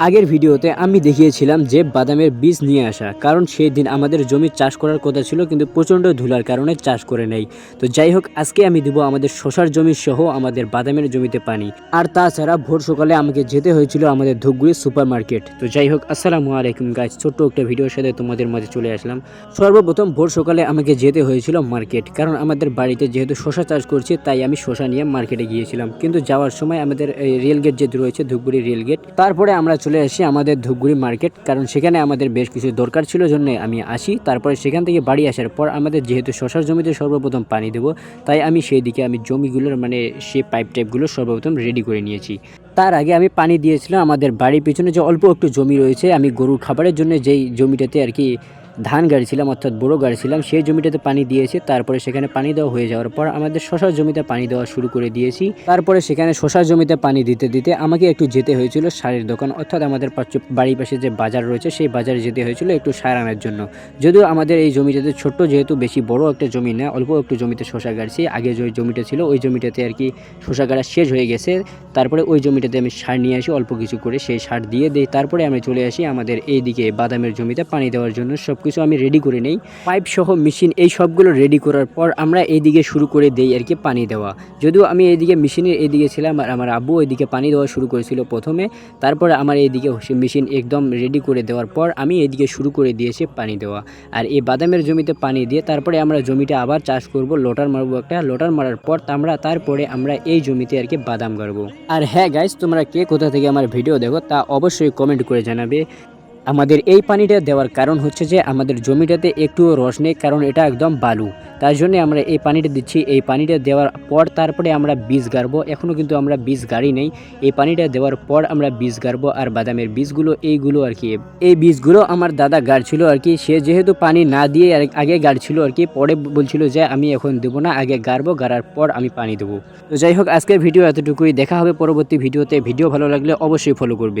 আগের ভিডিওতে আমি দেখিয়েছিলাম যে বাদামের বীজ নিয়ে আসা, কারণ সেই দিন আমাদের জমি চাষ করার কথা ছিল কিন্তু প্রচণ্ড ধুলার কারণে চাষ করে নেই। তো যাই হোক, আজকে আমি দিব আমাদের শশার জমি সহ আমাদের বাদামের জমিতে পানি। আর তাছাড়া ভোর সকালে আমাকে যেতে হয়েছিল আমাদের ধূপগুড়ি সুপার মার্কেট। তো যাই হোক, আসসালামু আলাইকুম গাইস, ছোট্ট একটা ভিডিওর সাথে তোমাদের মাঝে চলে আসলাম। সর্বপ্রথম ভোর সকালে আমাকে যেতে হয়েছিল মার্কেট, কারণ আমাদের বাড়িতে যেহেতু শশা চাষ করছি তাই আমি শশা নিয়ে মার্কেটে গিয়েছিলাম। কিন্তু যাওয়ার সময় আমাদের রেলগেট যেহেতু রয়েছে ধূপগুড়ি রেলগেট, তারপরে আমরা চলে আসি আমাদের ধূপগুড়ি মার্কেট, কারণ সেখানে আমাদের বেশ কিছু দরকার ছিল জন্য আমি আসি। তারপরে সেখান থেকে বাড়ি আসার পর আমাদের যেহেতু শশার জমিতে সর্বপ্রথম পানি দেবো, তাই আমি সেই দিকে আমি জমিগুলোর সেই পাইপ টাইপগুলো সর্বপ্রথম রেডি করে নিয়েছি। তার আগে আমি পানি দিয়েছিলাম আমাদের বাড়ির পিছনে যে অল্প একটু জমি রয়েছে, আমি গরুর খাবারের জন্য যেই জমিটাতে আর কি ধান গাড়ছিলাম অর্থাৎ বড়ো গাড়ছিলাম, সেই জমিটাতে পানি দিয়েছি। তারপরে সেখানে পানি দেওয়া হয়ে যাওয়ার পর আমাদের শশার জমিতে পানি দেওয়া শুরু করে দিয়েছি। তারপরে সেখানে শশার জমিতে পানি দিতে দিতে আমাকে একটু যেতে হয়েছিল সারের দোকান, অর্থাৎ আমাদের বাড়ির পাশে যে বাজার রয়েছে সেই বাজারে যেতে হয়েছিল একটু সার আনার জন্য। যদিও আমাদের এই জমিটাতে ছোট্ট, যেহেতু বেশি বড় একটা জমি না, অল্প একটু জমিতে শশা গাড়ছি। আগে যে জমিটা ছিল ওই জমিটাতে আর কি শশা গাড়া শেষ হয়ে গেছে। তারপরে ওই জমিটাতে আমি সার নিয়ে আসি অল্প কিছু করে, সেই সার দিয়ে দিই। তারপরে আমি চলে আসি আমাদের এইদিকে বাদামের জমিতে পানি দেওয়ার জন্য। সব কিছু আমি রেডি করে নেই, পাইপ সহ মেশিন এই সবগুলো রেডি করার পর আমরা এইদিকে শুরু করে দেই আর কি পানি দেওয়া। যদিও আমি এইদিকে মেশিনের এইদিকে ছিলাম আর আমার আব্বু ওইদিকে পানি দেওয়া শুরু করেছিল প্রথমে। তারপরে আমার এইদিকে মেশিন একদম রেডি করে দেওয়ার পর আমি এইদিকে শুরু করে দিয়েছি পানি দেওয়া। আর এই বাদামের জমিতে পানি দিয়ে তারপরে আমরা জমিটা আবার চাষ করব, লোটার মারবো একটা। লোটার মারার পর তারপরে আমরা এই জমিতে আর কি বাদাম গাড়বো। আর হ্যাঁ গাইস, তোমরা কে কোথা থেকে আমার ভিডিও দেখো তা অবশ্যই কমেন্ট করে জানাবে। আমাদের এই পানিটা দেওয়ার কারণ হচ্ছে যে আমাদের জমিটাতে একটুও রস নেই, কারণ এটা একদম বালু। তার জন্য আমরা এই পানিটা দিচ্ছি। এই পানিটা দেওয়ার পর তারপরে আমরা বীজ গাড়বো। এখনও কিন্তু আমরা বীজ গাড়ি নেই। এই পানিটা দেওয়ার পর আমরা বীজ গাড়বো। আর বাদামের বীজগুলো এইগুলো আর কি, এই বীজগুলো আমার দাদা গাড়ছিল আর কি। সে যেহেতু পানি না দিয়ে আগে গাড়ছিল আর কি, পরে বলছিল যে আমি এখন দেবো না, আগে গাড়বো, গাড়ার পর আমি পানি দেবো। তো যাই হোক, আজকের ভিডিও এতটুকুই। দেখা হবে পরবর্তী ভিডিওতে। ভিডিও ভালো লাগলে অবশ্যই ফলো করবে।